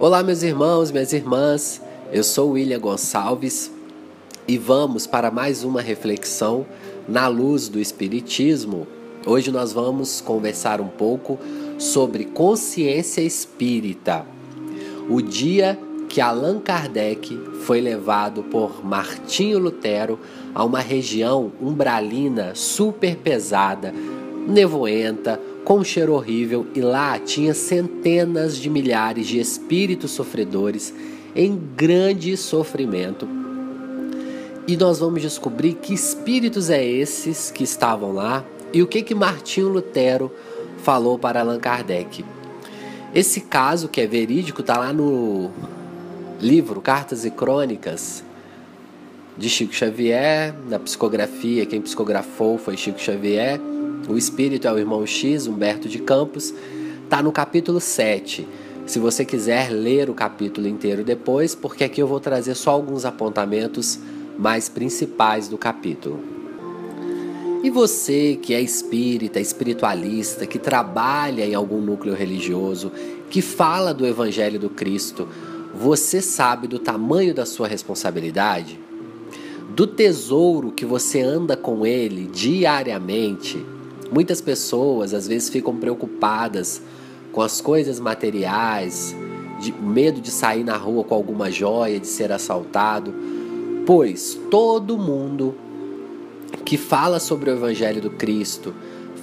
Olá, meus irmãos, minhas irmãs, eu sou William Gonçalves e vamos para mais uma reflexão na luz do Espiritismo. Hoje nós vamos conversar um pouco sobre consciência espírita. O dia que Allan Kardec foi levado por Martinho Lutero a uma região umbralina super pesada, nevoenta, com um cheiro horrível, e lá tinha centenas de milhares de espíritos sofredores em grande sofrimento. E nós vamos descobrir que espíritos é esses que estavam lá e o que Martinho Lutero falou para Allan Kardec. Esse caso, que é verídico, está lá no livro Cartas e Crônicas de Chico Xavier, na psicografia. Quem psicografou foi Chico Xavier. O espírito é o irmão X, Humberto de Campos. Está no capítulo 7. Se você quiser ler o capítulo inteiro depois, porque aqui eu vou trazer só alguns apontamentos mais principais do capítulo. E você que é espírita, espiritualista, que trabalha em algum núcleo religioso, que fala do Evangelho do Cristo, você sabe do tamanho da sua responsabilidade? Do tesouro que você anda com ele diariamente? Muitas pessoas às vezes ficam preocupadas com as coisas materiais, de medo de sair na rua com alguma joia, de ser assaltado, pois todo mundo que fala sobre o Evangelho do Cristo,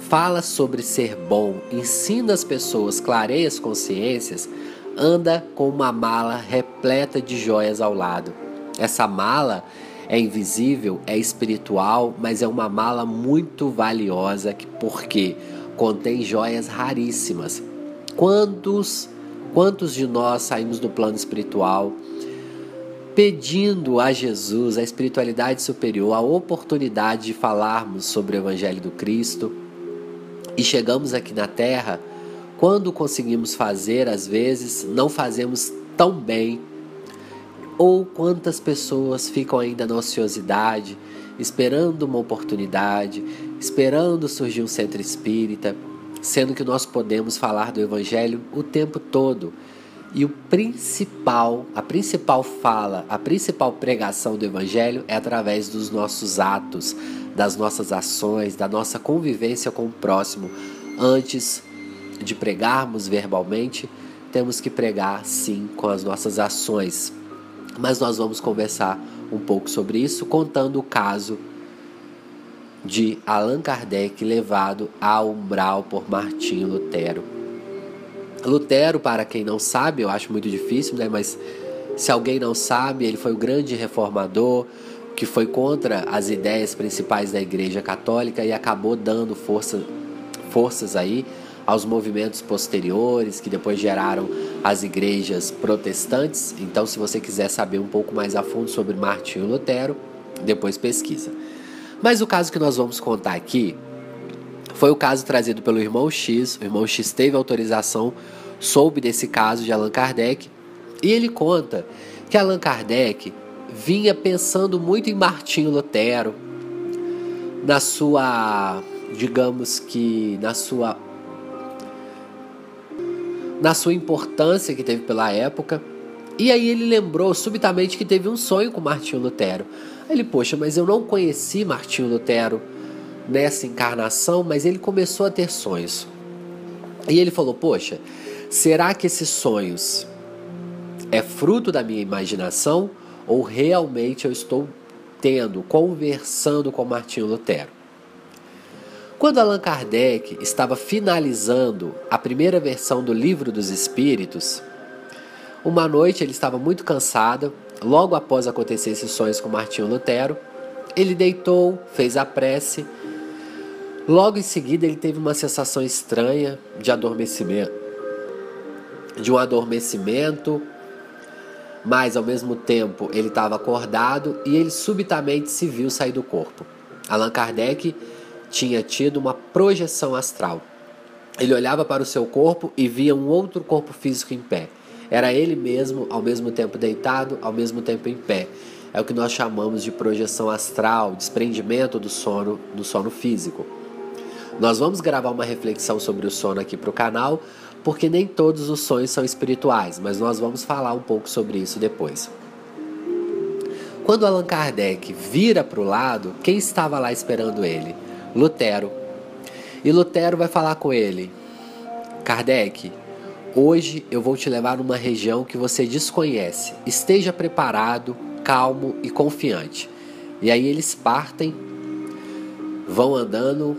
fala sobre ser bom, ensina as pessoas, clareia as consciências, anda com uma mala repleta de joias ao lado. Essa mala é invisível, é espiritual, mas é uma mala muito valiosa porque contém joias raríssimas. Quantos de nós saímos do plano espiritual pedindo a Jesus, a espiritualidade superior, a oportunidade de falarmos sobre o Evangelho do Cristo, e chegamos aqui na Terra, quando conseguimos fazer, às vezes não fazemos tão bem? Ou quantas pessoas ficam ainda na ociosidade, esperando uma oportunidade, esperando surgir um centro espírita, sendo que nós podemos falar do Evangelho o tempo todo. E a principal pregação do Evangelho é através dos nossos atos, das nossas ações, da nossa convivência com o próximo. Antes de pregarmos verbalmente, temos que pregar sim com as nossas ações. Mas nós vamos conversar um pouco sobre isso, contando o caso de Allan Kardec levado ao umbral por Martinho Lutero. Lutero, para quem não sabe, eu acho muito difícil, né? Mas se alguém não sabe, ele foi o grande reformador que foi contra as ideias principais da Igreja Católica e acabou dando forças aí aos movimentos posteriores, que depois geraram as igrejas protestantes. Então, se você quiser saber um pouco mais a fundo sobre Martinho Lutero, depois pesquisa. Mas o caso que nós vamos contar aqui foi o caso trazido pelo irmão X. O irmão X teve autorização, soube desse caso de Allan Kardec, e ele conta que Allan Kardec vinha pensando muito em Martinho Lutero, na sua importância que teve pela época. E aí ele lembrou subitamente que teve um sonho com Martinho Lutero. Ele, poxa, mas eu não conheci Martinho Lutero nessa encarnação, mas ele começou a ter sonhos. E ele falou, poxa, será que esses sonhos é fruto da minha imaginação ou realmente eu estou conversando com Martinho Lutero? Quando Allan Kardec estava finalizando a primeira versão do Livro dos Espíritos, uma noite ele estava muito cansado. Logo após acontecer esses sonhos com Martinho Lutero, ele deitou, fez a prece. Logo em seguida ele teve uma sensação estranha de um adormecimento, mas ao mesmo tempo ele estava acordado e ele subitamente se viu sair do corpo. Allan Kardec tinha tido uma projeção astral. Ele olhava para o seu corpo e via um outro corpo físico em pé. Era ele mesmo, ao mesmo tempo deitado, ao mesmo tempo em pé. É o que nós chamamos de projeção astral, desprendimento do sono físico. Nós vamos gravar uma reflexão sobre o sono aqui para o canal, porque nem todos os sonhos são espirituais, mas nós vamos falar um pouco sobre isso depois. Quando Allan Kardec vira para o lado, quem estava lá esperando ele? Lutero. E Lutero vai falar com ele: Kardec, hoje eu vou te levar numa região que você desconhece. Esteja preparado, calmo e confiante. E aí eles partem, vão andando,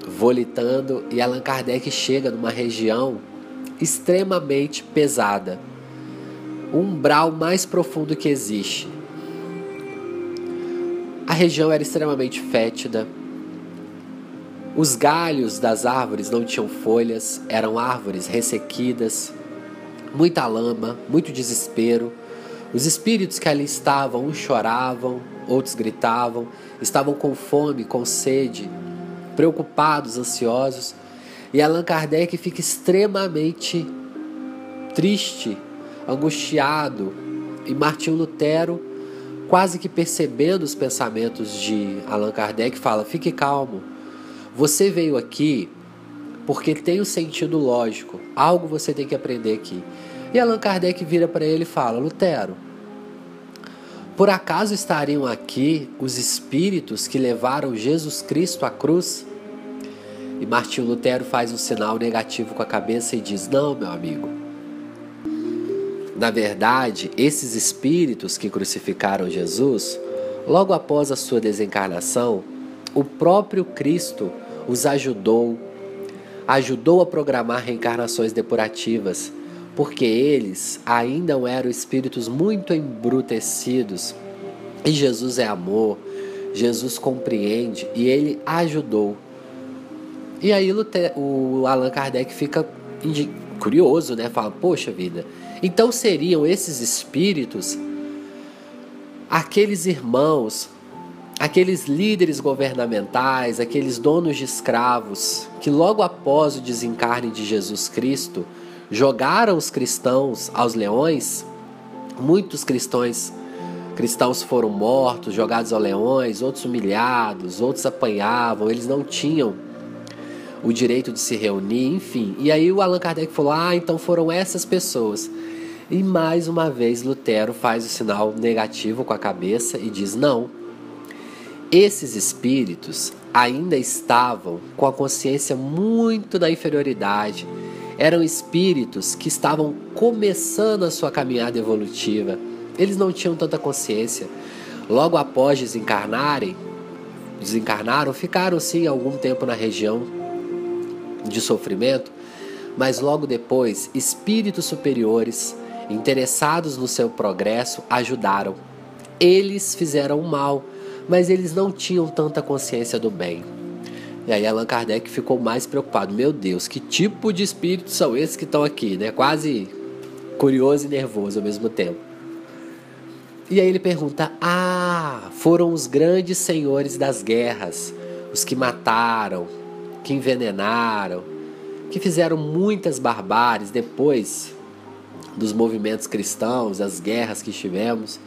volitando, e Allan Kardec chega numa região extremamente pesada. O umbral mais profundo que existe. A região era extremamente fétida. Os galhos das árvores não tinham folhas, eram árvores ressequidas, muita lama, muito desespero. Os espíritos que ali estavam, uns choravam, outros gritavam, estavam com fome, com sede, preocupados, ansiosos. E Allan Kardec fica extremamente triste, angustiado. E Martinho Lutero, quase que percebendo os pensamentos de Allan Kardec, fala: fique calmo. Você veio aqui porque tem um sentido lógico. Algo você tem que aprender aqui. E Allan Kardec vira para ele e fala: Lutero, por acaso estariam aqui os espíritos que levaram Jesus Cristo à cruz? E Martinho Lutero faz um sinal negativo com a cabeça e diz: não, meu amigo. Na verdade, esses espíritos que crucificaram Jesus, logo após a sua desencarnação, o próprio Cristo os ajudou a programar reencarnações depurativas, porque eles ainda eram espíritos muito embrutecidos. E Jesus é amor, Jesus compreende, e ele ajudou. E aí o Allan Kardec fica curioso, né? Fala: poxa vida, então seriam esses espíritos aqueles irmãos, aqueles líderes governamentais, aqueles donos de escravos que logo após o desencarne de Jesus Cristo jogaram os cristãos aos leões? Muitos cristãos foram mortos, jogados aos leões, outros humilhados, outros apanhavam, eles não tinham o direito de se reunir, enfim. E aí o Allan Kardec falou: então foram essas pessoas. E mais uma vez Lutero faz o sinal negativo com a cabeça e diz: não. Esses espíritos ainda estavam com a consciência muito da inferioridade. Eram espíritos que estavam começando a sua caminhada evolutiva. Eles não tinham tanta consciência. Logo após desencarnaram, ficaram sim algum tempo na região de sofrimento, mas logo depois espíritos superiores, interessados no seu progresso, ajudaram. Eles fizeram o mal, mas eles não tinham tanta consciência do bem. E aí Allan Kardec ficou mais preocupado: meu Deus, que tipo de espíritos são esses que estão aqui, né? Quase curioso e nervoso ao mesmo tempo. E aí ele pergunta: foram os grandes senhores das guerras, os que mataram, que envenenaram, que fizeram muitas barbáries depois dos movimentos cristãos, as guerras que tivemos.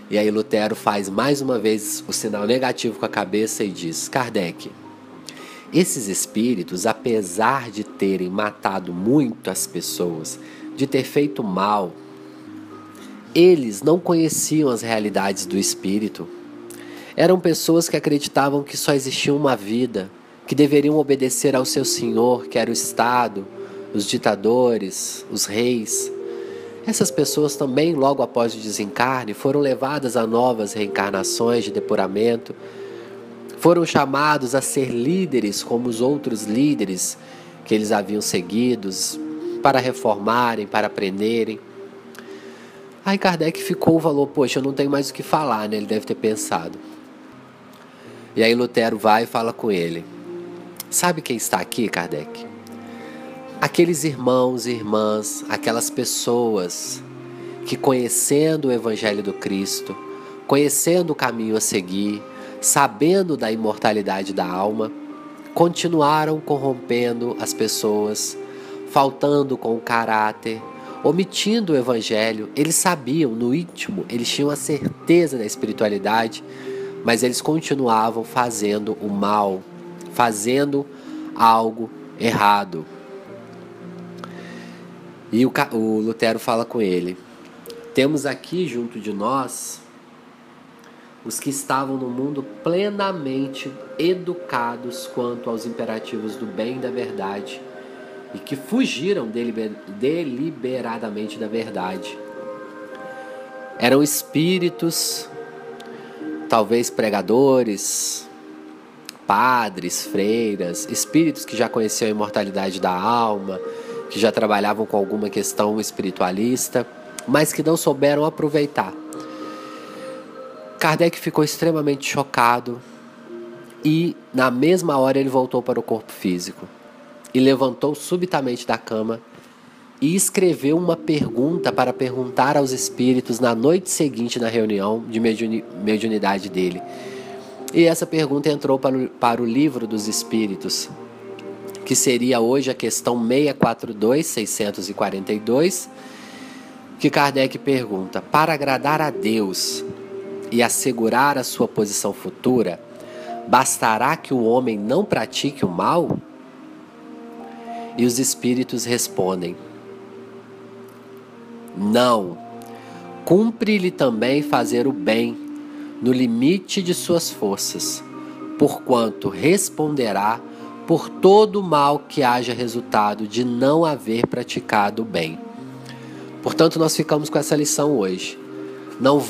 E aí Lutero faz mais uma vez o sinal negativo com a cabeça e diz: Kardec, esses espíritos, apesar de terem matado muitas pessoas, de ter feito mal, eles não conheciam as realidades do espírito. Eram pessoas que acreditavam que só existia uma vida, que deveriam obedecer ao seu senhor, que era o Estado, os ditadores, os reis. Essas pessoas também, logo após o desencarne, foram levadas a novas reencarnações de depuramento, foram chamados a ser líderes como os outros líderes que eles haviam seguidos, para reformarem, para aprenderem. Aí Kardec falou: poxa, eu não tenho mais o que falar, né? Ele deve ter pensado. E aí Lutero vai e fala com ele: sabe quem está aqui, Kardec? Aqueles irmãos e irmãs, aquelas pessoas que, conhecendo o Evangelho do Cristo, conhecendo o caminho a seguir, sabendo da imortalidade da alma, continuaram corrompendo as pessoas, faltando com o caráter, omitindo o Evangelho. Eles sabiam, no íntimo, eles tinham a certeza da espiritualidade, mas eles continuavam fazendo o mal, fazendo algo errado. E o Lutero fala com ele: temos aqui junto de nós os que estavam no mundo plenamente educados quanto aos imperativos do bem e da verdade e que fugiram deliberadamente da verdade. Eram espíritos, talvez pregadores, padres, freiras, espíritos que já conheciam a imortalidade da alma, que já trabalhavam com alguma questão espiritualista, mas que não souberam aproveitar. Kardec ficou extremamente chocado e, na mesma hora, ele voltou para o corpo físico e levantou subitamente da cama e escreveu uma pergunta para perguntar aos espíritos na noite seguinte na reunião de mediunidade dele. E essa pergunta entrou para o livro dos espíritos, que seria hoje a questão 642, que Kardec pergunta: para agradar a Deus e assegurar a sua posição futura, bastará que o homem não pratique o mal? E os espíritos respondem: não, cumpre-lhe também fazer o bem no limite de suas forças, porquanto responderá por todo o mal que haja resultado de não haver praticado o bem. Portanto, nós ficamos com essa lição hoje. Não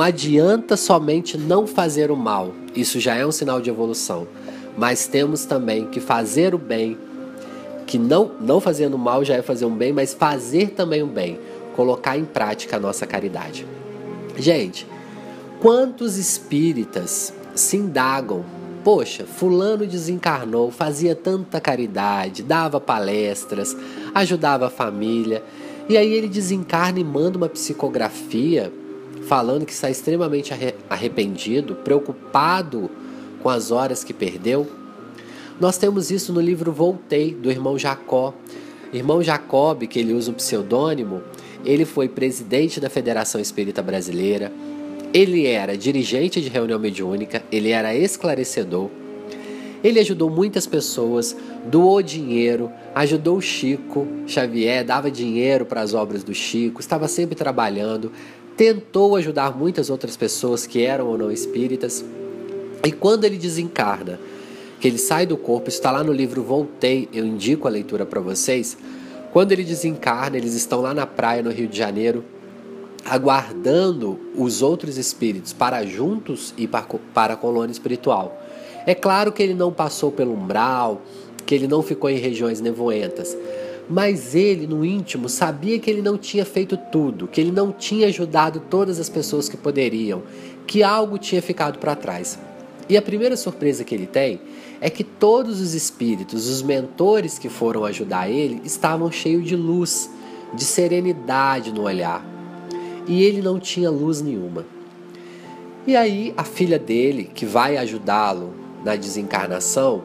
adianta somente não fazer o mal, isso já é um sinal de evolução, mas temos também que fazer o bem, que não fazendo o mal já é fazer um bem, mas fazer também o bem, colocar em prática a nossa caridade. Gente, quantos espíritas se indagam: poxa, fulano desencarnou, fazia tanta caridade, dava palestras, ajudava a família, e aí ele desencarna e manda uma psicografia falando que está extremamente arrependido, preocupado com as horas que perdeu. Nós temos isso no livro Voltei, do irmão Jacó. Irmão Jacob, que ele usa um pseudônimo, ele foi presidente da Federação Espírita Brasileira, ele era dirigente de reunião mediúnica, ele era esclarecedor, ele ajudou muitas pessoas, doou dinheiro, ajudou o Chico Xavier, dava dinheiro para as obras do Chico, estava sempre trabalhando, tentou ajudar muitas outras pessoas que eram ou não espíritas. E quando ele desencarna, que ele sai do corpo, está lá no livro Voltei, eu indico a leitura para vocês. Quando ele desencarna, eles estão lá na praia no Rio de Janeiro, aguardando os outros espíritos para juntos ir para a colônia espiritual. É claro que ele não passou pelo umbral, que ele não ficou em regiões nevoentas, mas ele, no íntimo, sabia que ele não tinha feito tudo, que ele não tinha ajudado todas as pessoas que poderiam, que algo tinha ficado para trás. E a primeira surpresa que ele tem é que todos os espíritos, os mentores que foram ajudar ele, estavam cheios de luz, de serenidade no olhar. E ele não tinha luz nenhuma. E aí a filha dele, que vai ajudá-lo na desencarnação,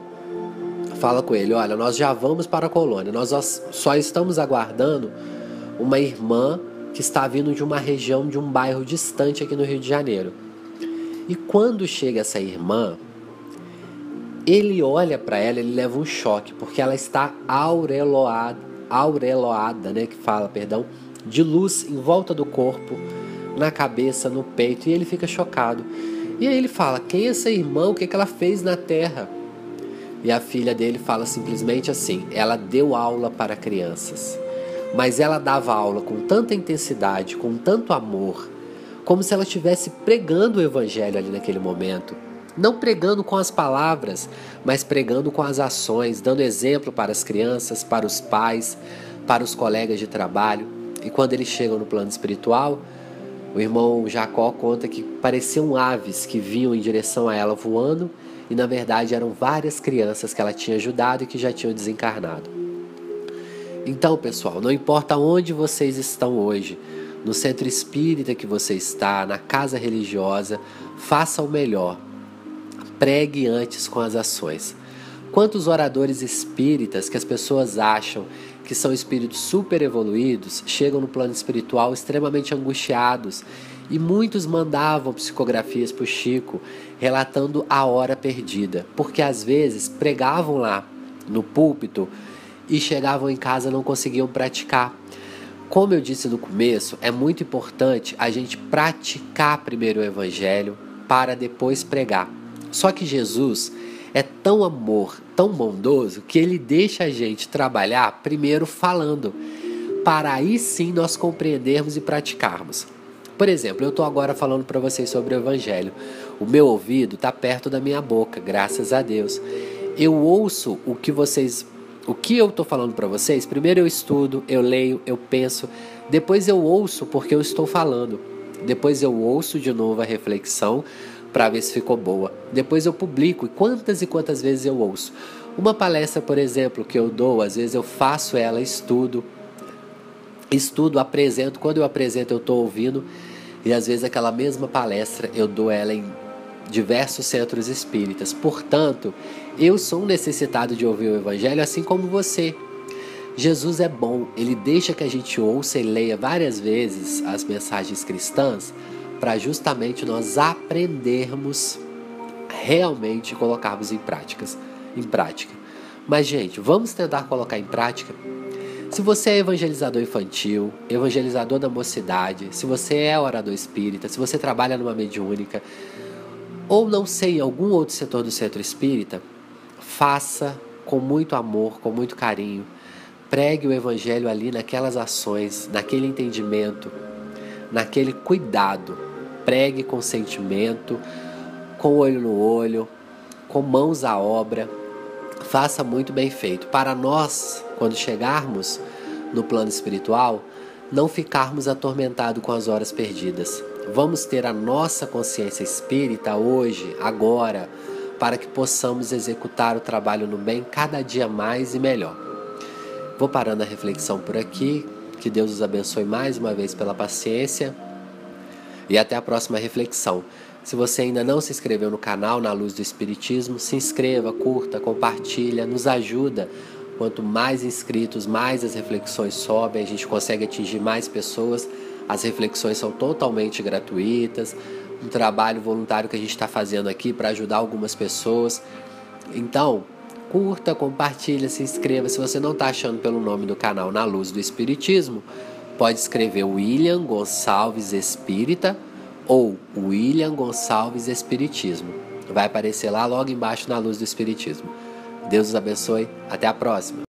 fala com ele: olha, nós já vamos para a colônia, nós só estamos aguardando uma irmã que está vindo de uma região, de um bairro distante aqui no Rio de Janeiro. E quando chega essa irmã, ele olha para ela, ele leva um choque, porque ela está aureolada, de luz em volta do corpo, na cabeça, no peito, e ele fica chocado. E aí ele fala: quem é essa irmã? O que ela fez na terra? E a filha dele fala simplesmente assim: ela deu aula para crianças, mas ela dava aula com tanta intensidade, com tanto amor, como se ela estivesse pregando o evangelho ali naquele momento. Não pregando com as palavras, mas pregando com as ações, dando exemplo para as crianças, para os pais, para os colegas de trabalho. E quando eles chegam no plano espiritual, o irmão Jacó conta que pareciam aves que vinham em direção a ela voando, e na verdade eram várias crianças que ela tinha ajudado e que já tinham desencarnado. Então, pessoal, não importa onde vocês estão hoje, no centro espírita que você está, na casa religiosa, faça o melhor. Pregue antes com as ações. Quantos oradores espíritas que as pessoas acham que são espíritos super evoluídos chegam no plano espiritual extremamente angustiados, e muitos mandavam psicografias para o Chico relatando a hora perdida, porque às vezes pregavam lá no púlpito e chegavam em casa e não conseguiam praticar. Como eu disse no começo, é muito importante a gente praticar primeiro o Evangelho para depois pregar. Só que Jesus é tão amor, tão bondoso, que ele deixa a gente trabalhar primeiro falando, para aí sim nós compreendermos e praticarmos. Por exemplo, eu estou agora falando para vocês sobre o Evangelho. O meu ouvido está perto da minha boca, graças a Deus. Eu ouço o que eu estou falando para vocês. Primeiro eu estudo, eu leio, eu penso. Depois eu ouço porque eu estou falando. Depois eu ouço de novo a reflexão para ver se ficou boa. Depois eu publico. E quantas vezes eu ouço? Uma palestra, por exemplo, que eu dou, às vezes eu faço ela, estudo, apresento. Quando eu apresento, eu estou ouvindo. E às vezes aquela mesma palestra eu dou ela em diversos centros espíritas. Portanto, eu sou um necessitado de ouvir o Evangelho, assim como você. Jesus é bom, ele deixa que a gente ouça e leia várias vezes as mensagens cristãs para justamente nós aprendermos realmente e colocarmos em prática. Mas, gente, vamos tentar colocar em prática. Se você é evangelizador infantil, evangelizador da mocidade, se você é orador espírita, se você trabalha numa mediúnica, ou não sei, em algum outro setor do centro espírita, faça com muito amor, com muito carinho. Pregue o Evangelho ali naquelas ações, naquele entendimento, naquele cuidado. Pregue com sentimento, com olho no olho, com mãos à obra. Faça muito bem feito. Para nós, quando chegarmos no plano espiritual, não ficarmos atormentados com as horas perdidas. Vamos ter a nossa consciência espírita hoje, agora, para que possamos executar o trabalho no bem cada dia mais e melhor. Vou parando a reflexão por aqui. Que Deus os abençoe mais uma vez pela paciência. E até a próxima reflexão. Se você ainda não se inscreveu no canal Na Luz do Espiritismo, se inscreva, curta, compartilha, nos ajuda. Quanto mais inscritos, mais as reflexões sobem, a gente consegue atingir mais pessoas. As reflexões são totalmente gratuitas, um trabalho voluntário que a gente está fazendo aqui para ajudar algumas pessoas. Então, curta, compartilha, se inscreva. Se você não está achando pelo nome do canal Na Luz do Espiritismo, pode escrever William Gonçalves Espírita ou William Gonçalves Espiritismo. Vai aparecer lá logo embaixo Na Luz do Espiritismo. Deus os abençoe. Até a próxima.